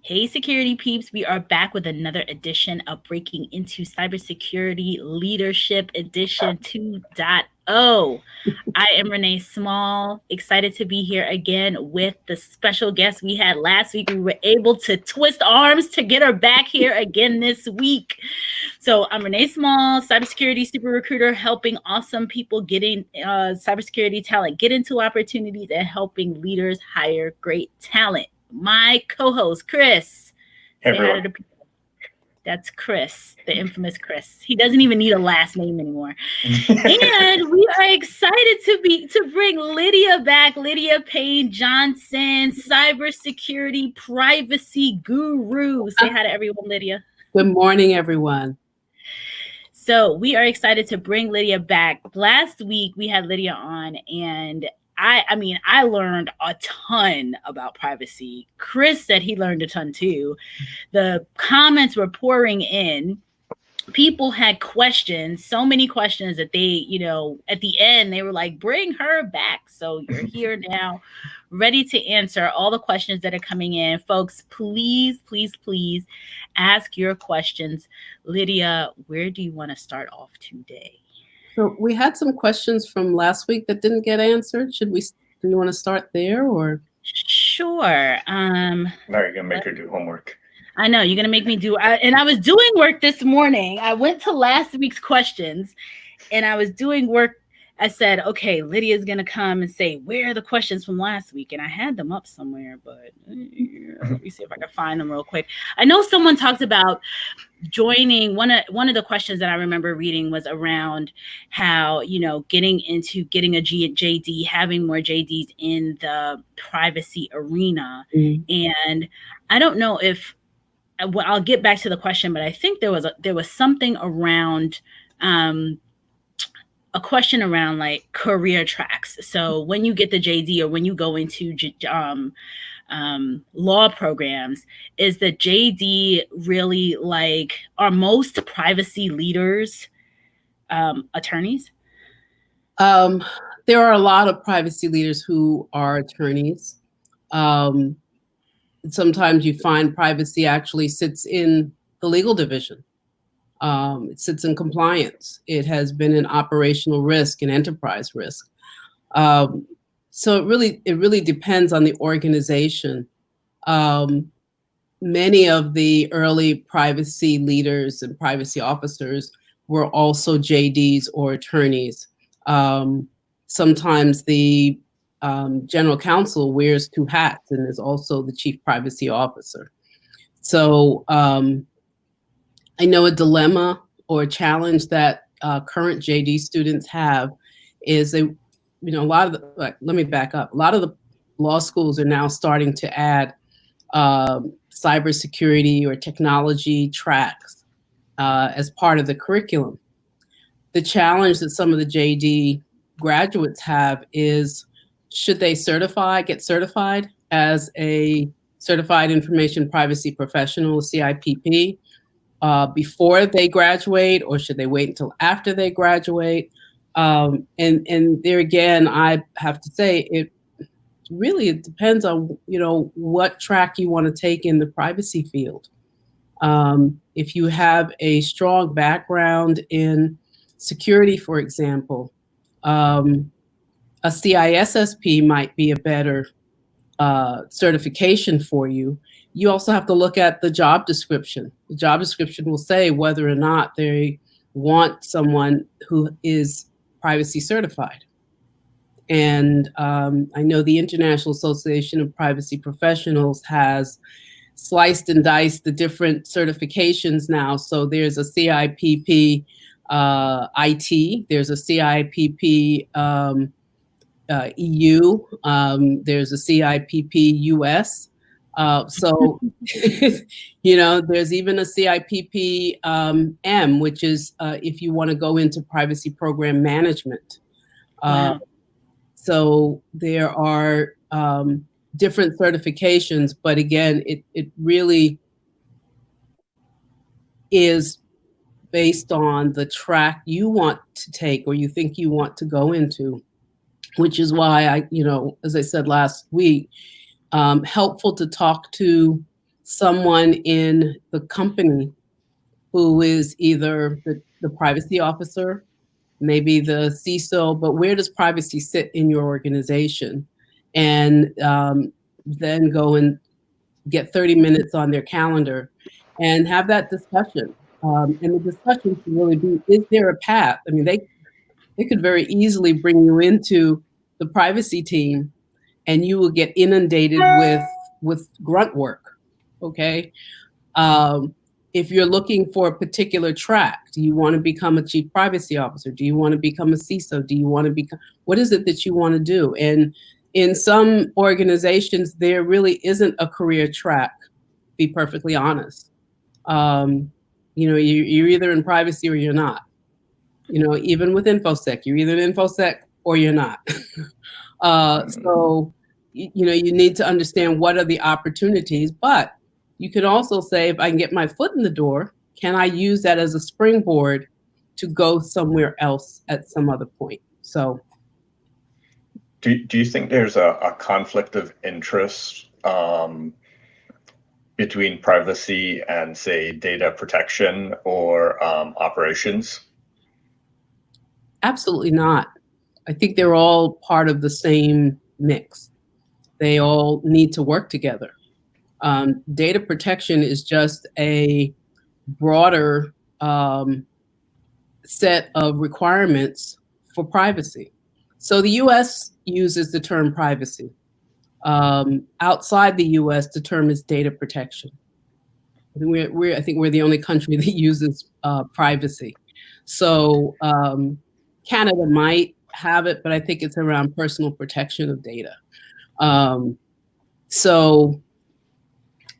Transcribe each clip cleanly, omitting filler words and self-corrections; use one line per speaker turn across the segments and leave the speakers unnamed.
Hey, security peeps, we are back with another edition of Breaking into Cybersecurity Leadership Edition 2.0. I am Renee Small, excited to be here again with the special guest we had last week. We were able to twist arms to get her back here again this week. So I'm Renee Small, cybersecurity super recruiter, helping awesome people getting cybersecurity talent get into opportunities and helping leaders hire great talent. My co-host, Chris. Say hi to the people. That's Chris, the infamous Chris. He doesn't even need a last name anymore. And we are excited to bring Lydia back, Lydia Payne-Johnson, cybersecurity privacy guru. Say hi to everyone, Lydia.
Good morning, everyone.
So we are excited to bring Lydia back. Last week we had Lydia on, and I learned a ton about privacy. Chris said he learned a ton too. The comments were pouring in. People had questions, so many questions that they, at the end, they were like, bring her back. So you're here now, ready to answer all the questions that are coming in. Folks, please, please, please ask your questions. Lydia, where do you want to start off today?
So we had some questions from last week that didn't get answered. Do you want to start there or?
Sure.
Now you're gonna make her do homework.
I know you're gonna make me do. And I was doing work this morning. I went to last week's questions, and I was doing work. I said, okay, Lydia's gonna come and say, where are the questions from last week? And I had them up somewhere, but let me see if I can find them real quick. I know someone talked about joining. One of the questions that I remember reading was around how, getting a JD, having more JDs in the privacy arena. Mm-hmm. And I don't know if, well, I'll get back to the question, but I think there was something around a question around like career tracks. So when you get the JD or when you go into law programs, is the JD really like, are most privacy leaders attorneys?
There are a lot of privacy leaders who are attorneys. Sometimes you find privacy actually sits in the legal division. It sits in compliance. It has been an operational risk and enterprise risk. So it really depends on the organization. Many of the early privacy leaders and privacy officers were also JDs or attorneys. Sometimes the general counsel wears two hats and is also the chief privacy officer. So I know a dilemma or a challenge that current JD students have is let me back up. A lot of the law schools are now starting to add cybersecurity or technology tracks as part of the curriculum. The challenge that some of the JD graduates have is, should they get certified as a Certified Information Privacy Professional, CIPP, before they graduate, or should they wait until after they graduate? And there again, I have to say, it depends on what track you want to take in the privacy field. If you have a strong background in security, for example, a CISSP might be a better certification for you. You also have to look at the job description. The job description will say whether or not they want someone who is privacy certified. And I know the International Association of Privacy Professionals has sliced and diced the different certifications now. So there's a CIPP IT, there's a CIPP EU, there's a CIPP US. So, there's even a CIPP M, which is if you want to go into privacy program management.
Wow.
So there are different certifications, but again, it really is based on the track you want to take or you think you want to go into, which is why I, as I said last week, helpful to talk to someone in the company who is either the privacy officer, maybe the CISO, but where does privacy sit in your organization? And then go and get 30 minutes on their calendar and have that discussion. And the discussion can really be, is there a path? I mean, they could very easily bring you into the privacy team and you will get inundated with grunt work, okay? If you're looking for a particular track, do you want to become a chief privacy officer? Do you want to become a CISO? Do you want to become, what is it that you want to do? And in some organizations, there really isn't a career track, to be perfectly honest. You know, you're either in privacy or you're not. You know, even with InfoSec, you're either in InfoSec or you're not. So, you know, you need to understand what are the opportunities, but you could also say, if I can get my foot in the door, can I use that as a springboard to go somewhere else at some other point? So,
do you think there's a conflict of interest between privacy and, say, data protection or operations?
Absolutely not. I think they're all part of the same mix. They all need to work together. Data protection is just a broader set of requirements for privacy. So the US uses the term privacy. Outside the US, the term is data protection. I think we're the only country that uses privacy. So Canada might have it, but I think it's around personal protection of data. So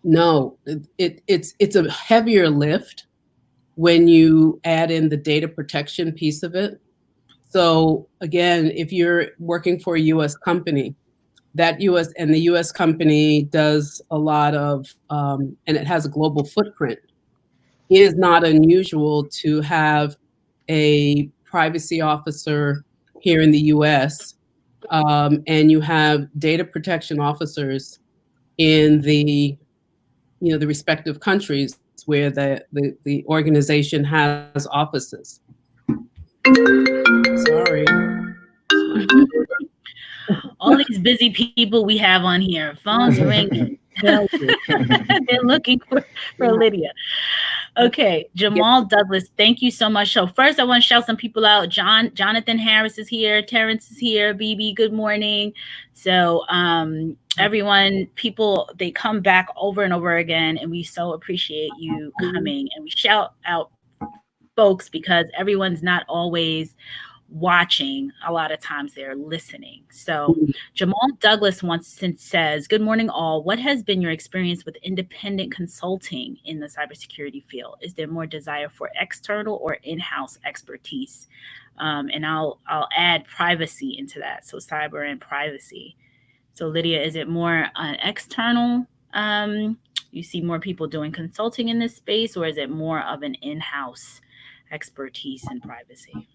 no, it's a heavier lift when you add in the data protection piece of it. So again, if you're working for a US company, that the US company does a lot of, and it has a global footprint, it is not unusual to have a privacy officer here in the US, and you have data protection officers in the, you know, the respective countries where the organization has offices. Sorry.
All these busy people we have on here, phones ringing. They're looking for Lydia. Okay, Jamal Douglas, thank you so much. So first, I want to shout some people out. Jonathan Harris is here. Terrence is here. BB, good morning. So everyone, people, they come back over and over again, and we so appreciate you coming. And we shout out folks because everyone's not always watching. A lot of times they're listening. So Jamal Douglas says, good morning all. What has been your experience with independent consulting in the cybersecurity field? Is there more desire for external or in-house expertise? And I'll add privacy into that. So cyber and privacy. So Lydia, is it more external? You see more people doing consulting in this space, or is it more of an in-house expertise in privacy?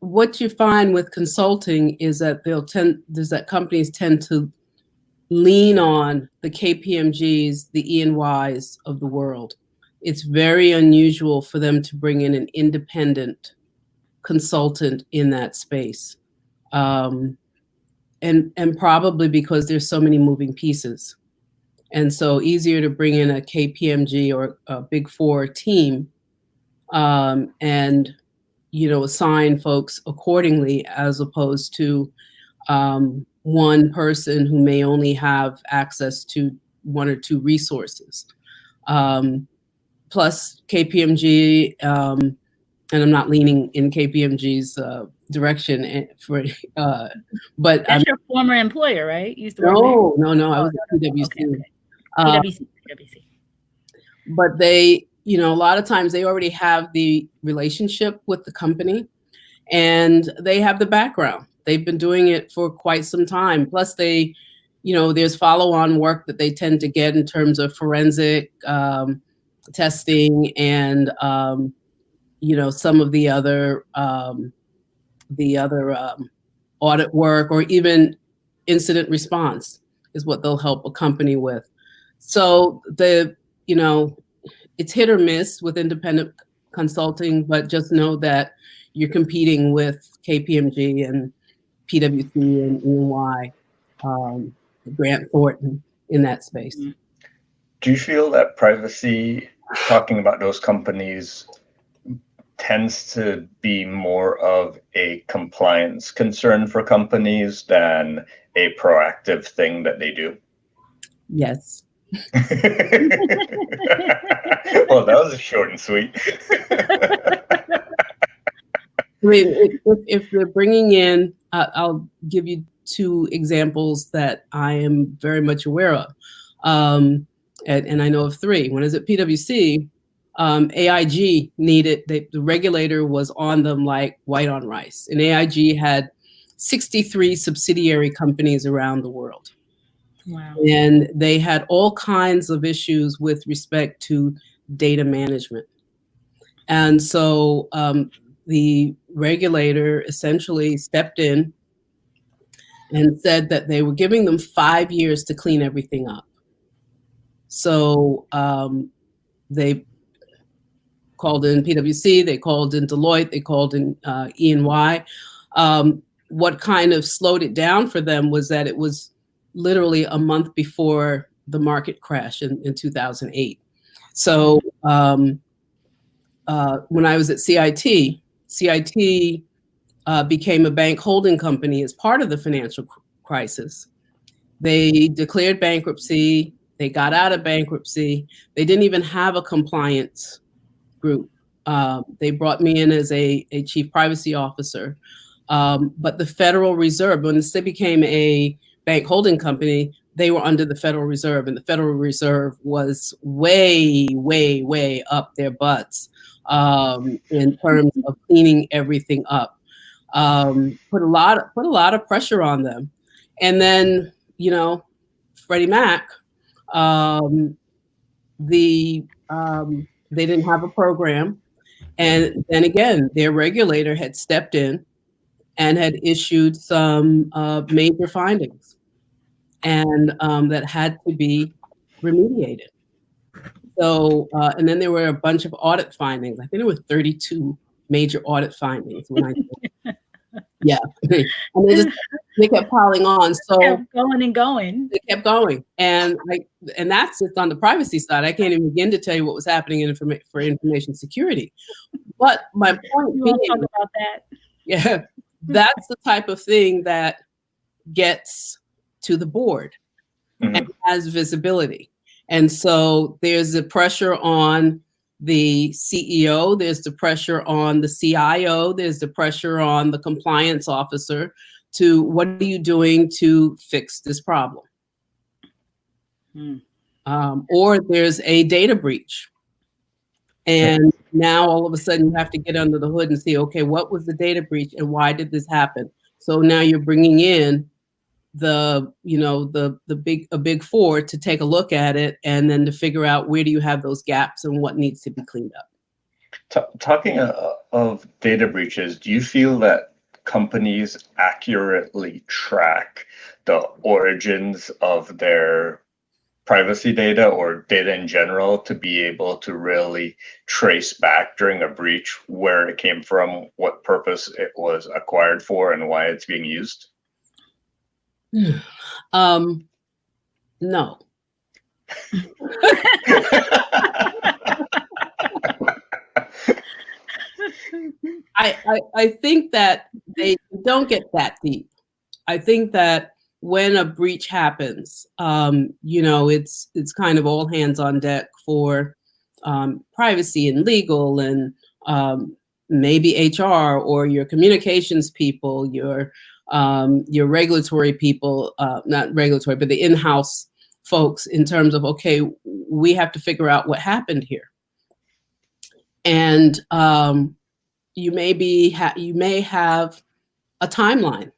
What you find with consulting is that companies tend to lean on the KPMGs, the E&Ys of the world. It's very unusual for them to bring in an independent consultant in that space. And probably because there's so many moving pieces. And so easier to bring in a KPMG or a Big Four team and, you know, assign folks accordingly, as opposed to one person who may only have access to one or two resources. Plus KPMG, and I'm not leaning in KPMG's direction but
that's your former employer, right? You used to work
there? No, I was at PwC.
Okay. PwC.
But they, you know, a lot of times they already have the relationship with the company and they have the background. They've been doing it for quite some time. Plus they, you know, there's follow-on work that they tend to get in terms of forensic testing and, you know, some of the other audit work or even incident response. is what they'll help a company with. So it's hit or miss with independent consulting, but just know that you're competing with KPMG and PwC and EY, Grant Thornton in that space.
Do you feel that privacy, talking about those companies, tends to be more of a compliance concern for companies than a proactive thing that they do?
Yes.
Well, that was short and sweet.
I mean, if they're bringing in, I'll give you two examples that I am very much aware of. And I know of three. One is at PwC, AIG needed, the regulator was on them like white on rice. And AIG had 63 subsidiary companies around the world.
Wow.
And they had all kinds of issues with respect to data management. And so the regulator essentially stepped in and said that they were giving them 5 years to clean everything up. So they called in PwC, they called in Deloitte, they called in E&Y. What kind of slowed it down for them was that it was literally a month before the market crash in 2008. So when I was at CIT became a bank holding company as part of the financial crisis. They declared bankruptcy. They got out of bankruptcy. They didn't even have a compliance group. They brought me in as a chief privacy officer. But the Federal Reserve, when they became a bank holding company, they were under the Federal Reserve, and the Federal Reserve was way, way, way up their butts in terms of cleaning everything up. Put a lot of pressure on them. And then, Freddie Mac, they didn't have a program. And then again, their regulator had stepped in and had issued some major findings, and that had to be remediated. So, and then there were a bunch of audit findings. I think there were 32 major audit findings when I yeah. And they kept piling on. So
kept going and going.
They kept going. And that's just on the privacy side. I can't even begin to tell you what was happening for information security. But my point
you
being,
talk about that.
Yeah, that's the type of thing that gets to the board and has visibility. And so there's the pressure on the CEO, there's the pressure on the CIO, there's the pressure on the compliance officer to, what are you doing to fix this problem? Or there's a data breach. And now all of a sudden you have to get under the hood and see, okay, what was the data breach and why did this happen? So now you're bringing in a big four to take a look at it, and then to figure out where do you have those gaps and what needs to be cleaned up.
Talking of data breaches, do you feel that companies accurately track the origins of their privacy data or data in general to be able to really trace back during a breach where it came from, what purpose it was acquired for, and why it's being used?
No. I think that they don't get that deep. I think that when a breach happens, it's kind of all hands on deck for privacy and legal and maybe HR or your communications people, your regulatory people, not regulatory, but the in-house folks, in terms of, okay, we have to figure out what happened here. And you may have a timeline.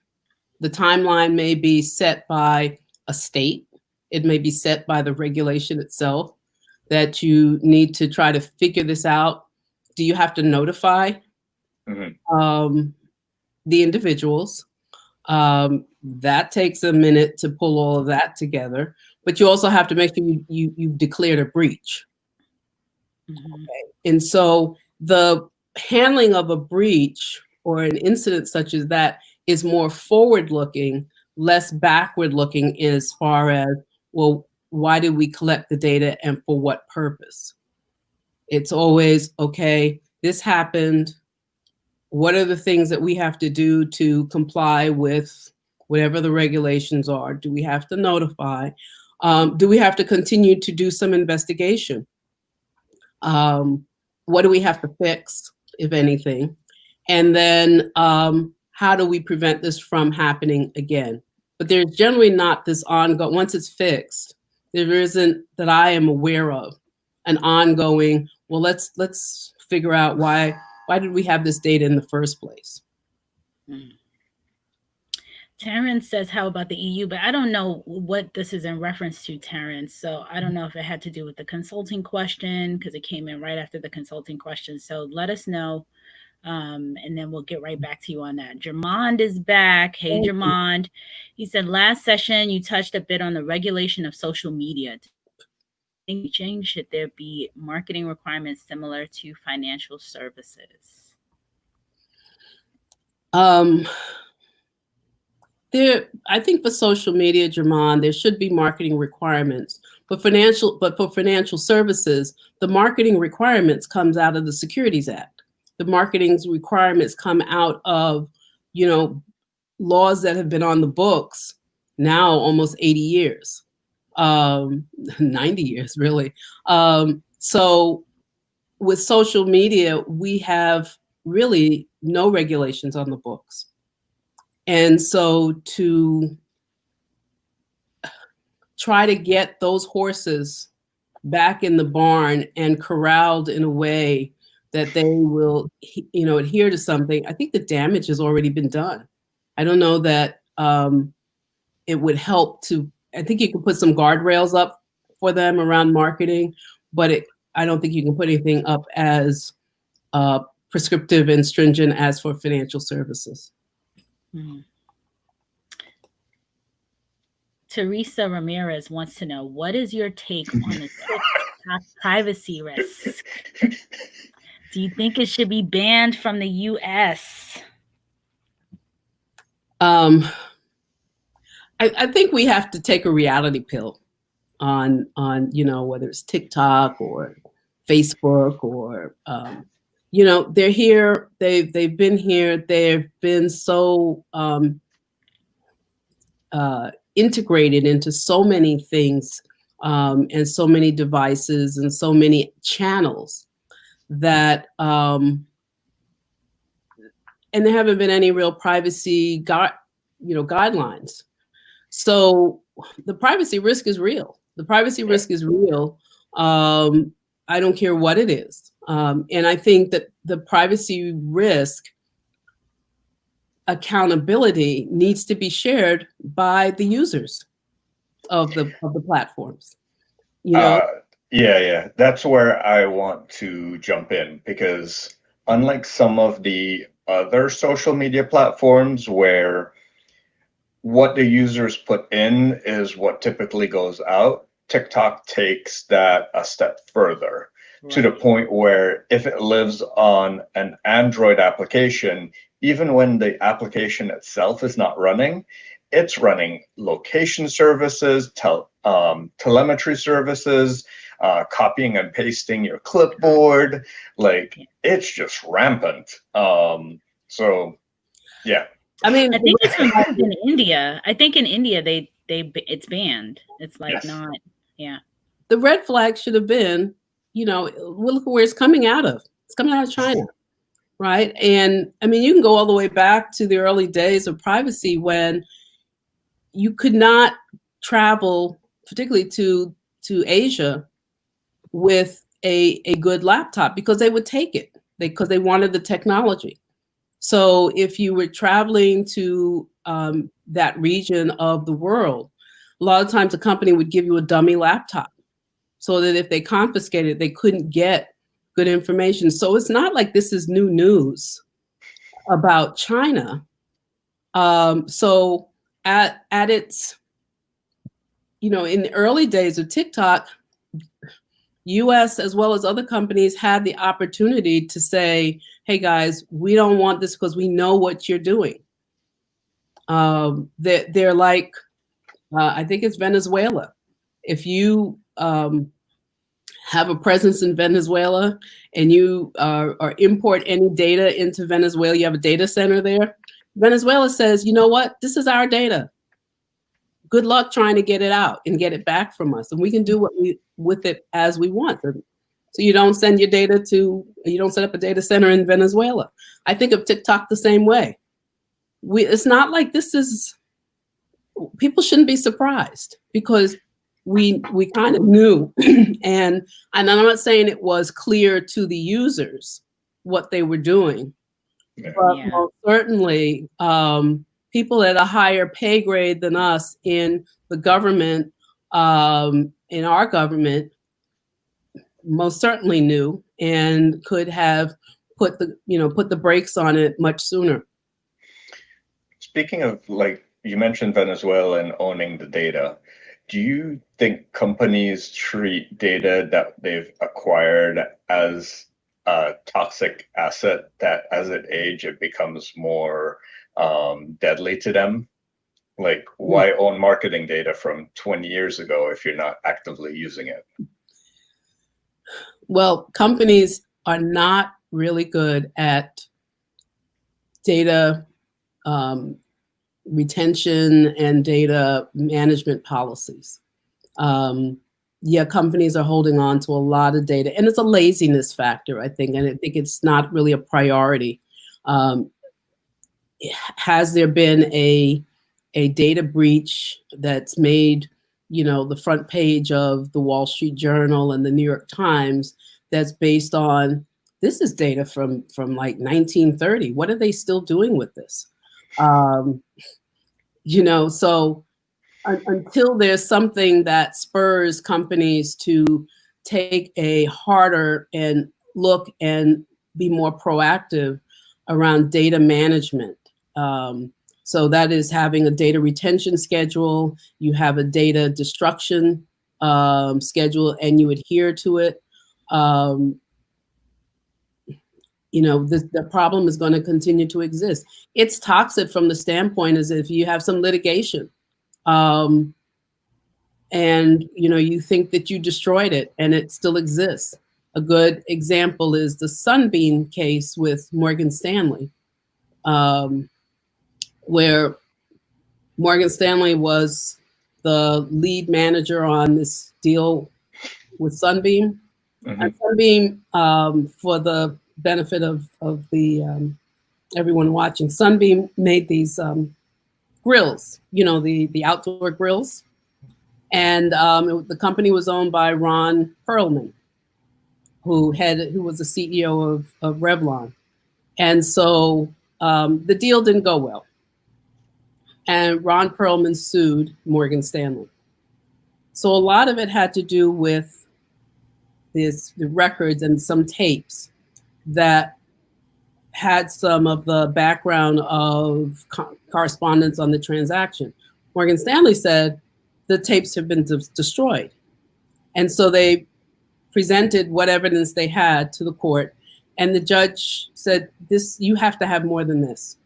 The timeline may be set by a state. It may be set by the regulation itself, that you need to try to figure this out. Do you have to notify the individuals? That takes a minute to pull all of that together, but you also have to make sure you've declared a breach.
Mm-hmm.
Okay. And so the handling of a breach or an incident such as that is more forward-looking, less backward-looking as far as, well, why did we collect the data and for what purpose? It's always, okay, this happened. What are the things that we have to do to comply with whatever the regulations are? Do we have to notify? Do we have to continue to do some investigation? What do we have to fix, if anything? And then how do we prevent this from happening again? But there's generally not this ongoing, once it's fixed, there isn't, that I am aware of, an ongoing, well, let's figure out why did we have this data in the first place?
Terrence says, how about the EU? But I don't know what this is in reference to, Terrence. So I don't know if it had to do with the consulting question, because it came in right after the consulting question. So let us know, and then we'll get right back to you on that. Jermond is back. Hey, Jermond. He said, last session, you touched a bit on the regulation of social media. Should there be marketing requirements similar to financial services?
I think for social media, Jermond, there should be marketing requirements. But for financial services, the marketing requirements comes out of the Securities Act. The marketing requirements come out of, laws that have been on the books now almost 80 years, 90 years really. So with social media, we have really no regulations on the books. And so to try to get those horses back in the barn and corralled in a way that they will, adhere to something, I think the damage has already been done. I don't know that it would help to, I think you can put some guardrails up for them around marketing, but I don't think you can put anything up as prescriptive and stringent as for financial services.
Teresa Ramirez wants to know, what is your take on the TikTok privacy risk? Do you think it should be banned from the US?
I think we have to take a reality pill on whether it's TikTok or Facebook or they're here, they've been here, they've been so integrated into so many things and so many devices and so many channels that and there haven't been any real privacy guidelines. So the privacy risk is real. The privacy risk is real. I don't care what it is. And I think that the privacy risk accountability needs to be shared by the users of the platforms.
Yeah. That's where I want to jump in, because unlike some of the other social media platforms where what the users put in is what typically goes out, TikTok takes that a step further, to the point where if it lives on an Android application, even when the application itself is not running, it's running location services, telemetry services, copying and pasting your clipboard. Like, it's just rampant. So yeah.
I think it's removed in India. I think in India it's banned. It's like, yes. Not, yeah.
The red flag should have been, look at where it's coming out of. It's coming out of China, right? And I mean, you can go all the way back to the early days of privacy when you could not travel, particularly to Asia, with a good laptop because they would take it because they wanted the technology. So if you were traveling to that region of the world, a lot of times a company would give you a dummy laptop so that if they confiscated, they couldn't get good information. So it's not like this is new news about China. So at its, in the early days of TikTok, US as well as other companies had the opportunity to say, hey guys, we don't want this because we know what you're doing. They're like, I think it's Venezuela. If you have a presence in Venezuela and you or import any data into Venezuela, you have a data center there, Venezuela says, you know what, this is our data. Good luck trying to get it out and get it back from us. And we can do with it as we want. So you don't send your data you don't set up a data center in Venezuela. I think of TikTok the same way. It's not like people shouldn't be surprised because we kind of knew. and I'm not saying it was clear to the users what they were doing, but most certainly people at a higher pay grade than us in the government, in our government, most certainly knew and could have put the brakes on it much sooner.
Speaking of, like, you mentioned Venezuela and owning the data. Do you think companies treat data that they've acquired as a toxic asset that as it ages, it becomes more deadly to them? Like, why own marketing data from 20 years ago if you're not actively using it?
Well, companies are not really good at data retention and data management policies. Companies are holding on to a lot of data, and it's a laziness factor, I think, and I think it's not really a priority. Has there been a data breach that's made, the front page of the Wall Street Journal and the New York Times that's based on, this is data from like 1930. What are they still doing with this? So until there's something that spurs companies to take a harder and look and be more proactive around data management. So that is having a data retention schedule, you have a data destruction schedule, and you adhere to it. The problem is going to continue to exist. It's toxic from the standpoint as if you have some litigation and you think that you destroyed it and it still exists. A good example is the Sunbeam case with Morgan Stanley, where Morgan Stanley was the lead manager on this deal with Sunbeam. Mm-hmm. And Sunbeam, for the benefit of the everyone watching, Sunbeam made these grills, the outdoor grills. And the company was owned by Ron Perlman, who was the CEO of Revlon. And so the deal didn't go well. And Ron Perlman sued Morgan Stanley. So a lot of it had to do with the records and some tapes that had some of the background of correspondence on the transaction. Morgan Stanley said the tapes have been destroyed. And so they presented what evidence they had to the court. And the judge said, you have to have more than this.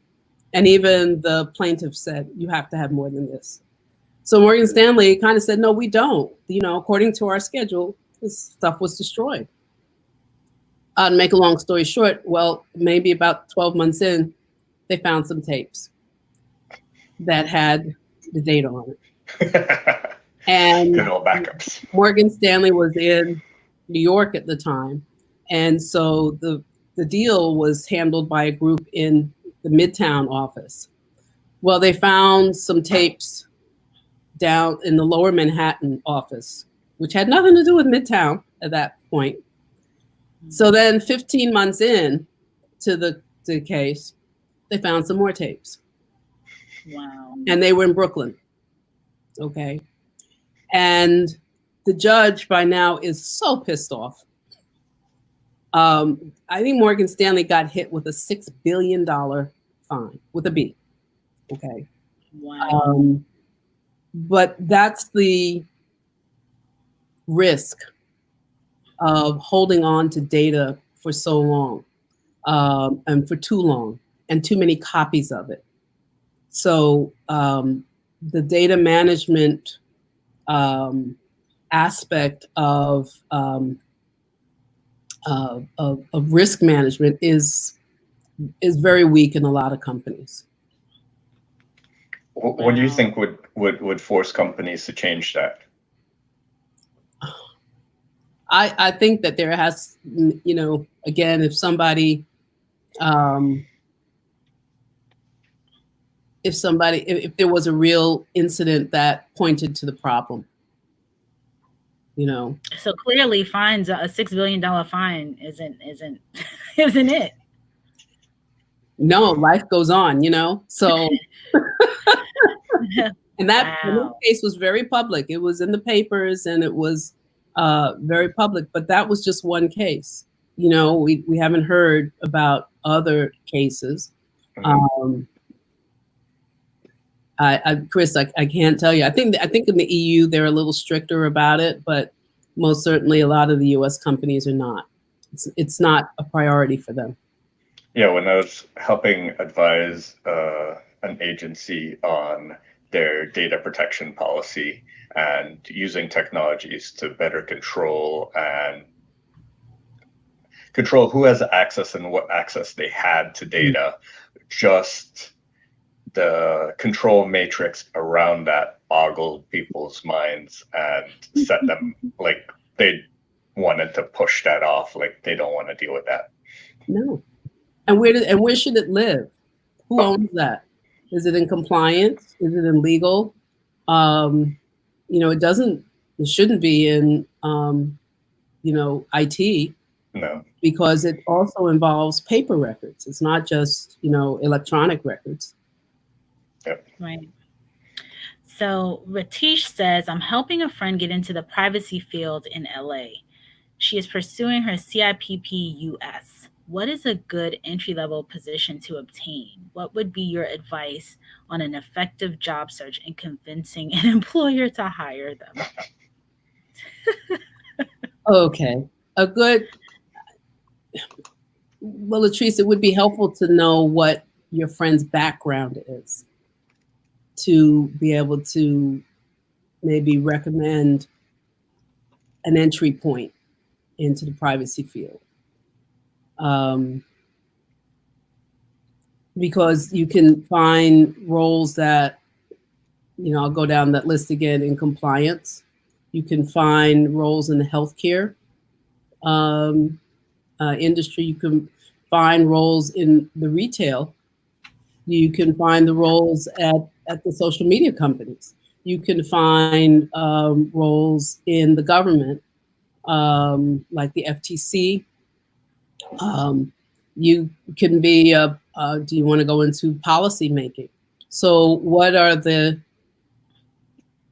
And even the plaintiff said, you have to have more than this. So Morgan Stanley kind of said, no, we don't. According to our schedule, this stuff was destroyed. To make a long story short, well, maybe about 12 months in, they found some tapes that had the data on it. And
good old backups.
Morgan Stanley was in New York at the time. And so the deal was handled by a group in the Midtown office. Well, they found some tapes down in the Lower Manhattan office, which had nothing to do with Midtown at that point. So then 15 months in to the case, they found some more tapes.
Wow.
And they were in Brooklyn. Okay. And the judge by now is so pissed off. I think Morgan Stanley got hit with a $6 billion fine with a B. Okay.
Wow.
But that's the risk of holding on to data for so long, and for too long, and too many copies of it. So the data management aspect of risk management is very weak in a lot of companies.
What do you think would force companies to change that?
I think that there has, you know, again, if somebody, if there was a real incident that pointed to the problem, you know.
So clearly, fines, a $6 billion fine isn't isn't it?
No, life goes on, you know. So, and that case was very public. It was in the papers, and it was very public. But that was just one case. You know, we haven't heard about other cases. Chris, I can't tell you. I think in the EU they're a little stricter about it, but most certainly a lot of the U.S. companies are not. It's not a priority for them.
Yeah, when I was helping advise an agency on their data protection policy and using technologies to better control who has access and what access they had to data, just the control matrix around that ogled people's minds and set them like they wanted to push that off, like they don't want to deal with that.
No. And where should it live? Who owns that? Is it in compliance? Is it in legal? You know, it shouldn't be in you know, IT.
No.
Because it also involves paper records. It's not just, you know, electronic records.
Yep.
Right. So Ratish says, I'm helping a friend get into the privacy field in LA. She is pursuing her CIPP US. What is a good entry-level position to obtain? What would be your advice on an effective job search and convincing an employer to hire them?
Okay. Well, Latrice, it would be helpful to know what your friend's background is to be able to maybe recommend an entry point into the privacy field. Because you can find roles that, you know, I'll go down that list again in compliance. You can find roles in the healthcare industry. You can find roles in the retail. You can find the roles at the social media companies. You can find roles in the government, like the FTC. You can be, do you want to go into policy making? So what are the,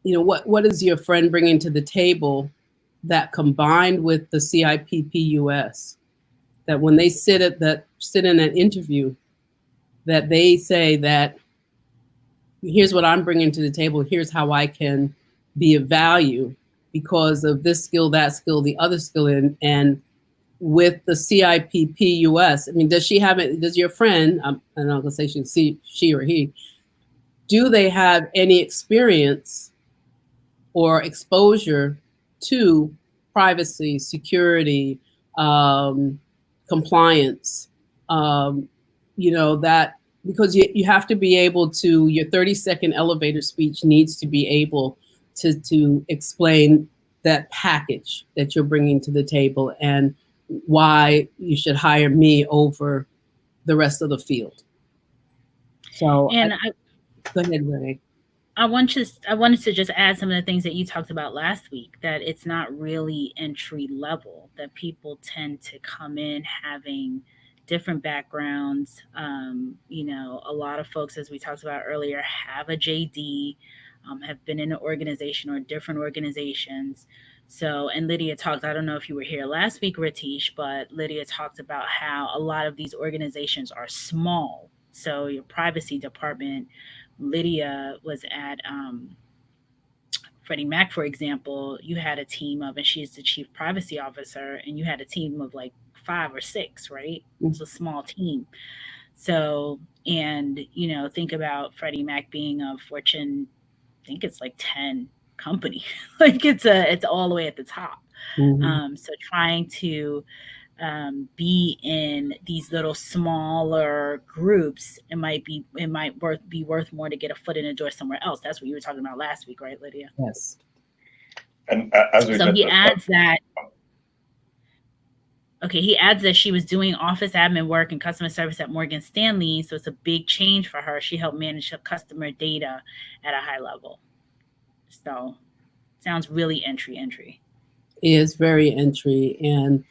you know, what is your friend bringing to the table that combined with the CIPP US, that when they sit in an interview, that they say that here's what I'm bringing to the table, here's how I can be of value because of this skill, that skill, the other skill, and with the CIPP US, I mean, does your friend, I'm not gonna say she or he, do they have any experience or exposure to privacy, security, compliance, you know, that, because you have to be able to, your 30-second elevator speech needs to be able to explain that package that you're bringing to the table and why you should hire me over the rest of the field. So, go ahead, Renee.
I wanted to just add some of the things that you talked about last week, that it's not really entry level, that people tend to come in having different backgrounds. You know, a lot of folks, as we talked about earlier, have a JD, have been in an organization or different organizations. So, and Lydia talked, I don't know if you were here last week, Ratish, but Lydia talked about how a lot of these organizations are small. So your privacy department Lydia was at Freddie Mac, for example, you had a team of, and she's the chief privacy officer, and you had a team of like 5 or 6, right? It's a small team. So, and think about Freddie Mac being a Fortune, I think it's like 10 company, like it's all the way at the top. So trying to be in these little smaller groups, it might be worth more to get a foot in the door somewhere else. That's what you were talking about last week, right, Lydia?
Yes.
And as we
So he adds that. Okay, he adds that she was doing office admin work and customer service at Morgan Stanley, so it's a big change for her. She helped manage her customer data at a high level. So sounds really entry.
It is very entry, and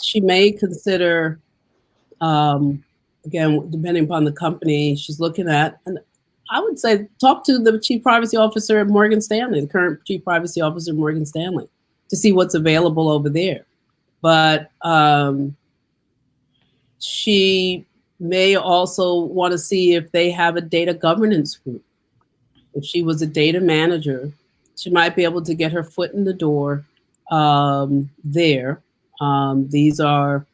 she may consider, again, depending upon the company she's looking at, and I would say talk to the chief privacy officer at Morgan Stanley, the current chief privacy officer at Morgan Stanley, to see what's available over there. But she may also want to see if they have a data governance group. If she was a data manager, she might be able to get her foot in the door there. These are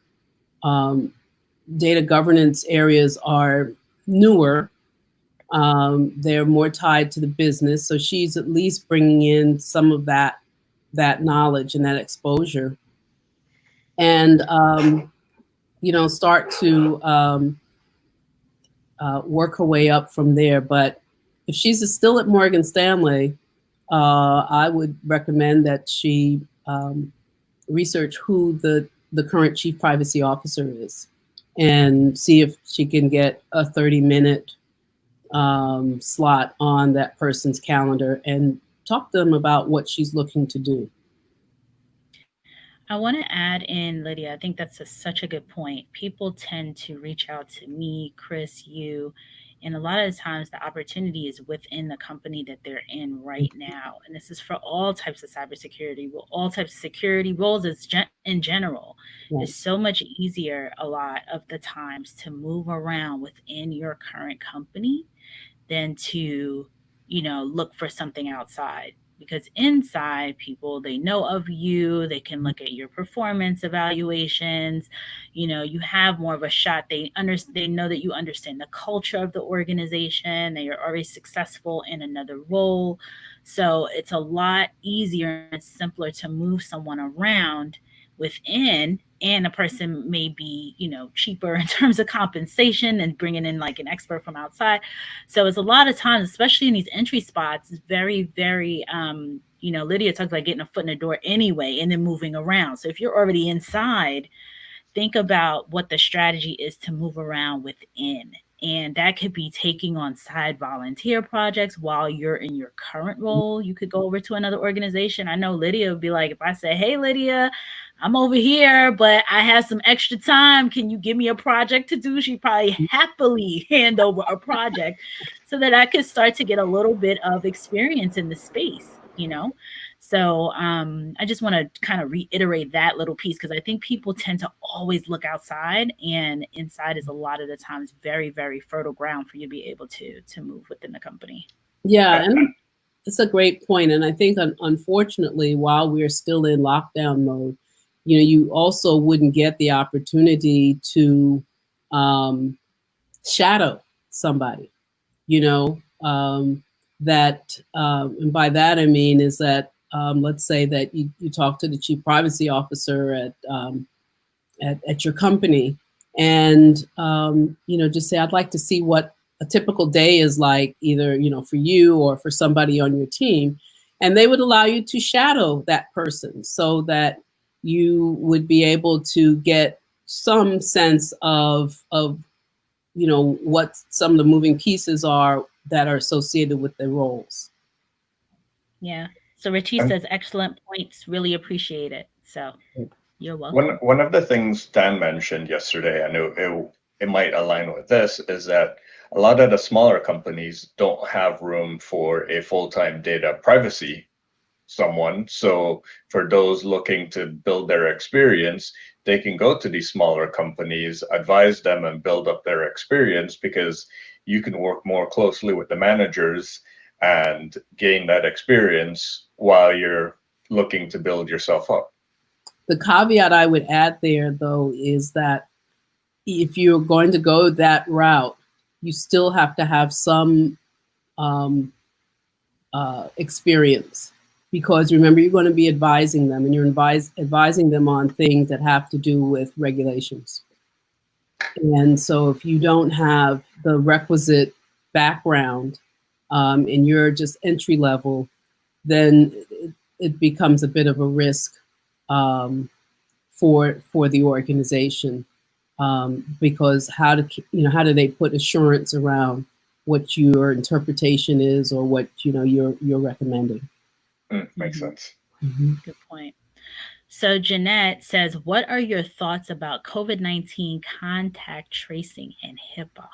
data governance areas are newer. They're more tied to the business. So she's at least bringing in some of that knowledge and that exposure. And, start to work her way up from there. But if she's still at Morgan Stanley, I would recommend that she research who the current chief privacy officer is and see if she can get a 30-minute slot on that person's calendar and talk to them about what she's looking to do.
I want to add in, Lydia, I think that's such a good point. People tend to reach out to me, Chris, you, and a lot of the times the opportunity is within the company that they're in right now. And this is for all types of cybersecurity, all types of security roles in general.
Right.
It's so much easier a lot of the times to move around within your current company than to, look for something outside. Because inside, people, they know of you, they can look at your performance evaluations, you have more of a shot. They know that you understand the culture of the organization, that you're already successful in another role. So it's a lot easier and simpler to move someone around within, and a person may be, cheaper in terms of compensation and bringing in like an expert from outside. So it's a lot of times, especially in these entry spots, it's very, very, Lydia talked about getting a foot in the door anyway, and then moving around. So if you're already inside, think about what the strategy is to move around within. And that could be taking on side volunteer projects while you're in your current role. You could go over to another organization. I know Lydia would be like, if I say, hey, Lydia, I'm over here, but I have some extra time. Can you give me a project to do? She'd probably happily hand over a project so that I could start to get a little bit of experience in the space, So I just want to kind of reiterate that little piece, because I think people tend to always look outside, and inside is a lot of the times very, very fertile ground for you to be able to move within the company.
Yeah, and it's a great point. And I think, unfortunately, while we're still in lockdown mode, you also wouldn't get the opportunity to shadow somebody, that, and by that I mean is that, let's say that you talk to the chief privacy officer at your company, and just say, I'd like to see what a typical day is like, either for you or for somebody on your team, and they would allow you to shadow that person so that you would be able to get some sense of what some of the moving pieces are that are associated with the roles.
Yeah. So Richie says, excellent points. Really appreciate it. So you're welcome.
One of the things Dan mentioned yesterday, I know it might align with this, is that a lot of the smaller companies don't have room for a full-time data privacy someone. So for those looking to build their experience, they can go to these smaller companies, advise them, and build up their experience, because you can work more closely with the managers and gain that experience while you're looking to build yourself up.
The caveat I would add there, though, is that if you're going to go that route, you still have to have some experience, because remember, you're going to be advising them, and you're advising them on things that have to do with regulations. And so if you don't have the requisite background and you're just entry level, then it becomes a bit of a risk for the organization, because how do they put assurance around what your interpretation is or what you're recommending?
Makes sense.
Mm-hmm.
Good point. So Jeanette says, what are your thoughts about COVID-19 contact tracing and HIPAA?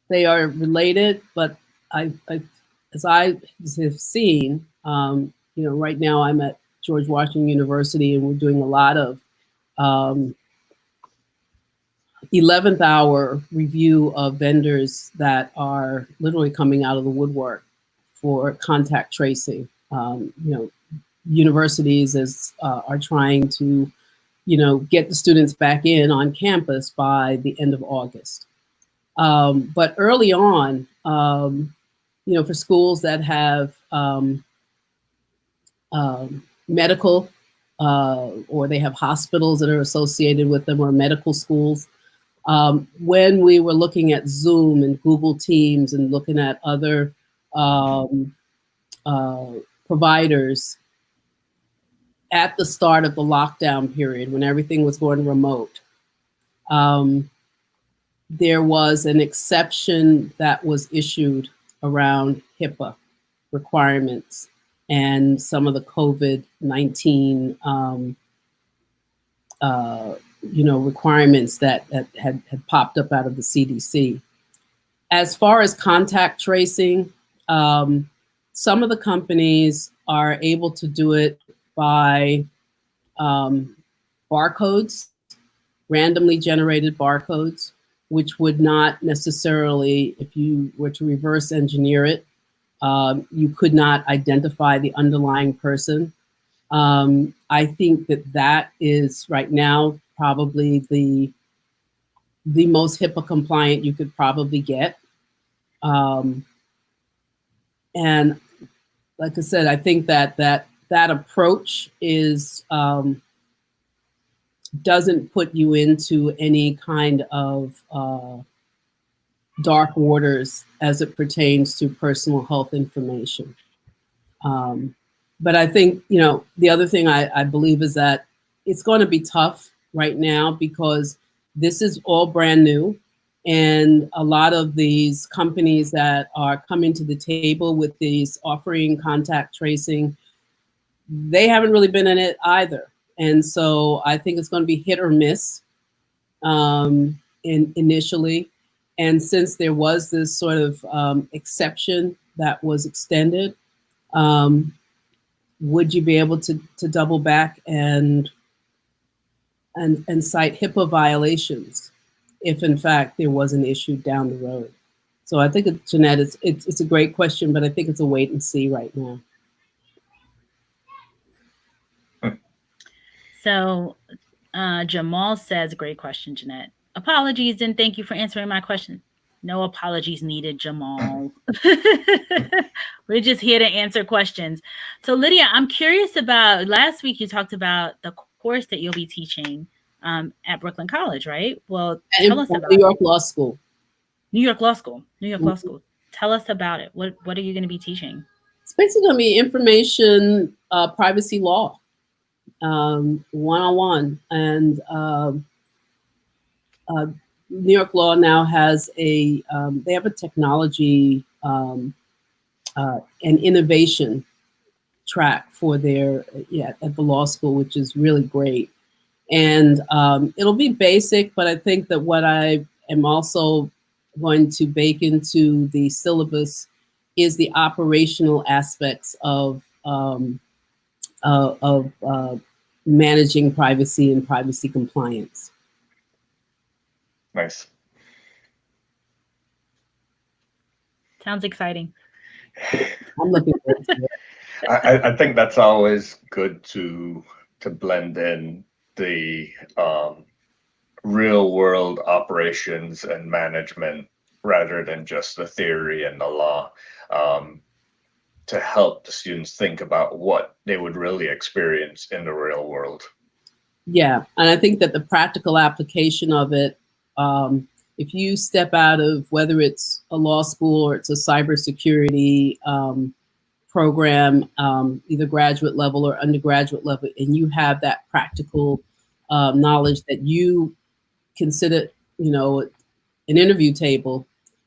They are related, but as I have seen, right now I'm at George Washington University, and we're doing a lot of 11th hour review of vendors that are literally coming out of the woodwork for contact tracing. Universities are trying to, get the students back in on campus by the end of August. But early on, for schools that have medical or they have hospitals that are associated with them, or medical schools, when we were looking at Zoom and Google Teams and looking at other providers at the start of the lockdown period, when everything was going remote, there was an exception that was issued around HIPAA requirements and some of the COVID-19 requirements that had popped up out of the CDC. As far as contact tracing, some of the companies are able to do it by barcodes, randomly generated barcodes, which would not necessarily, if you were to reverse engineer it, you could not identify the underlying person. I think that is right now probably the most HIPAA compliant you could probably get. And like I said, I think that approach is doesn't put you into any kind of dark waters as it pertains to personal health information. But I think, the other thing I believe is that it's going to be tough right now because this is all brand new. And a lot of these companies that are coming to the table with these offering contact tracing, they haven't really been in it either. And so I think it's going to be hit or miss initially. And since there was this sort of exception that was extended, would you be able to double back and cite HIPAA violations if in fact there was an issue down the road? So I think, Jeanette, it's a great question, but I think it's a wait and see right now.
So Jamal says, great question, Jeanette. Apologies and thank you for answering my question. No apologies needed, Jamal. We're just here to answer questions. So Lydia, I'm curious about, last week you talked about the course that you'll be teaching at Brooklyn College, right? Well, tell us about
New York Law School.
New York Law School. New York Law School. Tell us about it. What are you going to be teaching?
It's basically going to be information privacy law, one-on-one. And New York Law now has they have a technology and innovation track for their at the law school, which is really great. And it'll be basic, but I think that what I am also going to bake into the syllabus is the operational aspects of managing privacy and privacy compliance.
Nice.
Sounds exciting.
I'm looking forward to it.
I think that's always good to blend in the real world operations and management rather than just the theory and the law, to help the students think about what they would really experience in the real world.
Yeah, and I think that the practical application of it, if you step out of whether it's a law school or it's a cybersecurity program, either graduate level or undergraduate level, and you have that practical knowledge that you can sit at, an interview table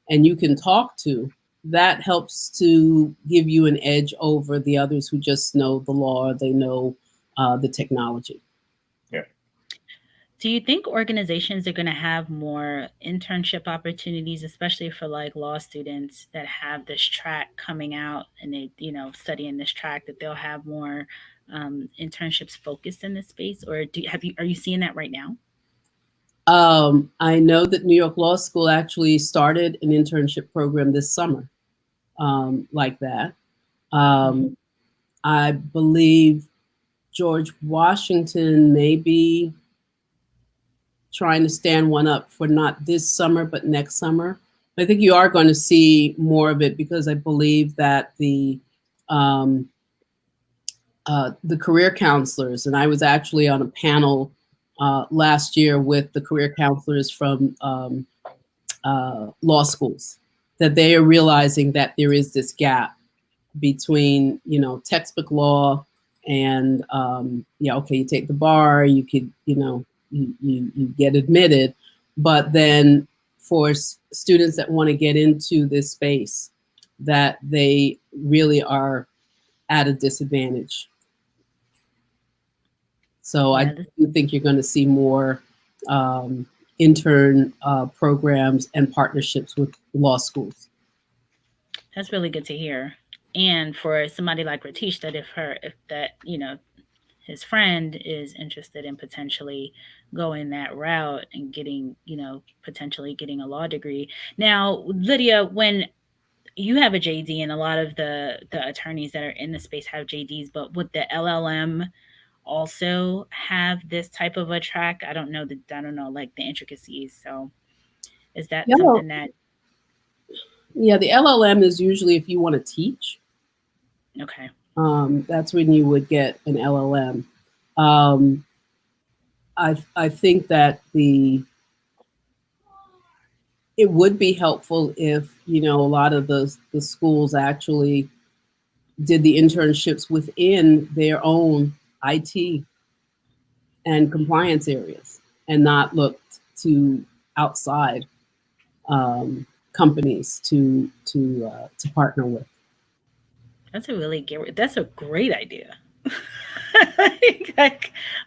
and you can talk to, that helps to give you an edge over the others who just know the law, or they know the technology.
Do you think organizations are going to have more internship opportunities, especially for like law students that have this track coming out and they, studying this track, that they'll have more internships focused in this space? Or are you seeing that right now?
I know that New York Law School actually started an internship program this summer, like that. I believe George Washington may be trying to stand one up for not this summer, but next summer. I think you are going to see more of it because I believe that the career counselors, and I was actually on a panel last year with the career counselors from law schools, that they are realizing that there is this gap between, textbook law and, okay, you take the bar, you could, you get admitted, but then for students that want to get into this space, that they really are at a disadvantage. So I do think you're going to see more intern programs and partnerships with law schools.
That's really good to hear. And for somebody like Ratish, that his friend is interested in potentially going that route and getting, potentially getting a law degree. Now, Lydia, when you have a JD, and a lot of the attorneys that are in the space have JDs, but would the LLM also have this type of a track? I don't know like the intricacies. So is that something that?
Yeah, the LLM is usually if you want to teach.
Okay.
That's when you would get an LLM. I think that it would be helpful if, a lot of the schools actually did the internships within their own IT and compliance areas and not looked to outside companies to partner with.
That's a great idea.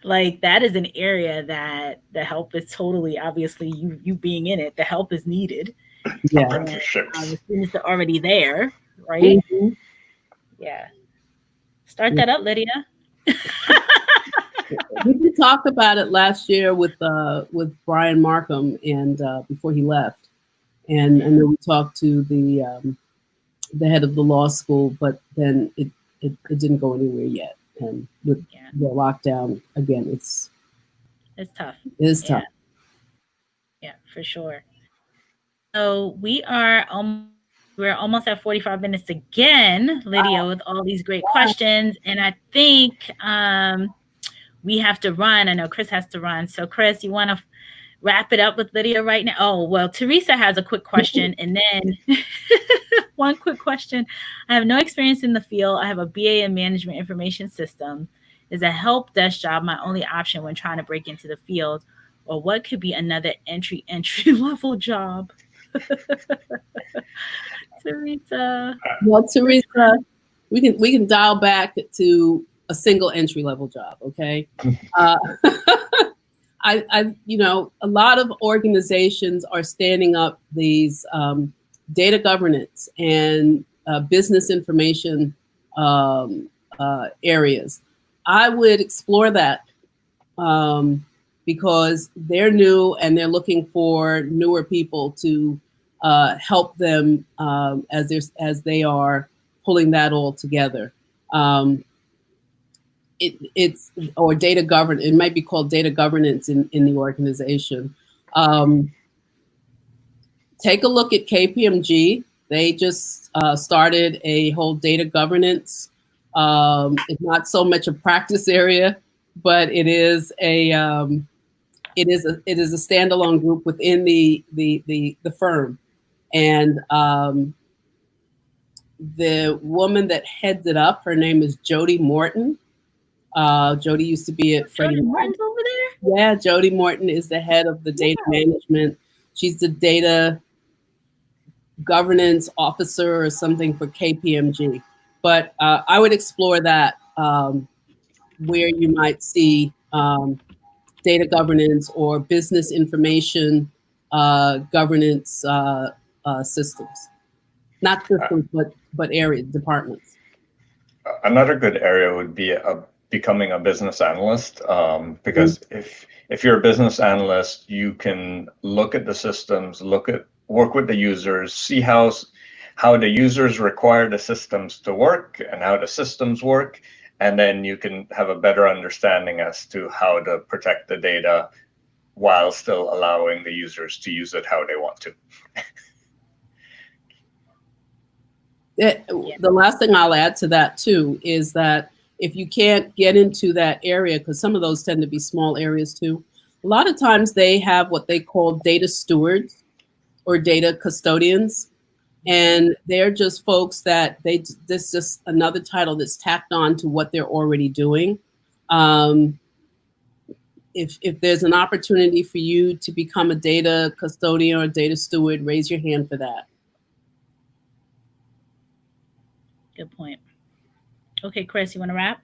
like that is an area that the help is totally, obviously you being in it, the help is needed.
Yeah.
The students are already there, right? Mm-hmm. Yeah. Start that up, Lydia.
We did talk about it last year with Brian Markham and before he left. And then we talked to the head of the law school, but then it didn't go anywhere yet. And with the lockdown, again, it's
tough.
It is tough.
Yeah, for sure. So we're almost at 45 minutes again, Lydia, with all these great questions. And I think we have to run. I know Chris has to run. So Chris, you want to wrap it up with Lydia right now? Oh, well, Teresa has a quick question. And then one quick question. I have no experience in the field. I have a BA in Management Information System. Is a help desk job my only option when trying to break into the field? Or what could be another entry level job? Teresa.
Well, Teresa, we can dial back to a single entry level job, okay? I a lot of organizations are standing up these data governance and business information areas. I would explore that because they're new and they're looking for newer people to help them as they are pulling that all together. It's or data governance. It might be called data governance in the organization. Take a look at KPMG. They just started a whole data governance. It's not so much a practice area, but it is a standalone group within the firm. And the woman that heads it up, her name is Jody Morton. Jody used to be at Freddie Mac.
Morton's over there?
Yeah, Jody Morton is the head of the data management. She's the data governance officer or something for KPMG. But I would explore that where you might see data governance or business information governance systems. Not systems, but area departments.
Another good area would be becoming a business analyst, because if you're a business analyst, you can look at the systems, work with the users, see how the users require the systems to work and how the systems work, and then you can have a better understanding as to how to protect the data while still allowing the users to use it how they want to.
The last thing I'll add to that too is that if you can't get into that area, because some of those tend to be small areas too, a lot of times they have what they call data stewards or data custodians. And they're just folks that this is just another title that's tacked on to what they're already doing. If there's an opportunity for you to become a data custodian or a data steward, raise your hand for that.
Good point. Okay, Chris, you want to wrap?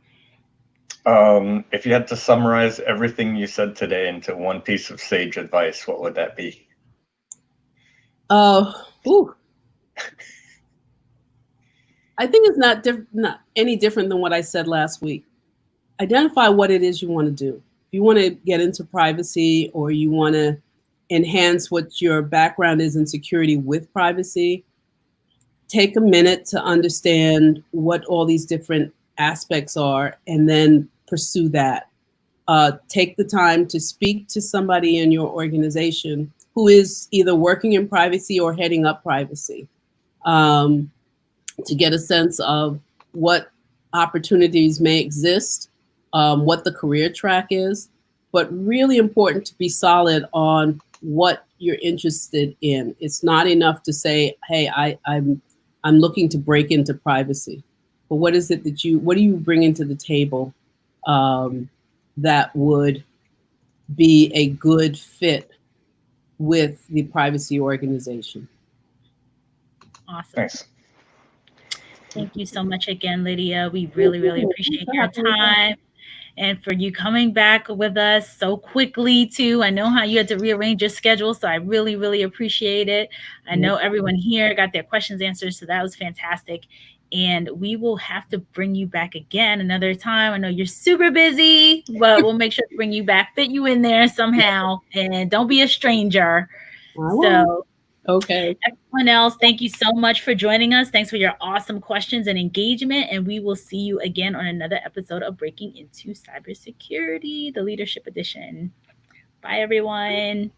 If you had to summarize everything you said today into one piece of sage advice, what would that be?
I think it's not any different than what I said last week. Identify what it is you want to do. If you want to get into privacy or you want to enhance what your background is in security with privacy, take a minute to understand what all these different aspects are and then pursue that. Take the time to speak to somebody in your organization who is either working in privacy or heading up privacy, to get a sense of what opportunities may exist, what the career track is, but really important to be solid on what you're interested in. It's not enough to say, hey, I'm looking to break into privacy, but what is it what do you bring into the table that would be a good fit with the privacy organization?
Awesome.
Thanks.
Thank you so much again, Lydia. We really, really appreciate your time and for you coming back with us so quickly too. I know how you had to rearrange your schedule, so I really, really appreciate it. I know everyone here got their questions answered, so that was fantastic. And we will have to bring you back again another time. I know you're super busy, but we'll make sure to bring you back, fit you in there somehow, and don't be a stranger. So,
okay.
Everyone else, thank you so much for joining us. Thanks for your awesome questions and engagement. And we will see you again on another episode of Breaking Into Cybersecurity, the Leadership Edition. Bye, everyone.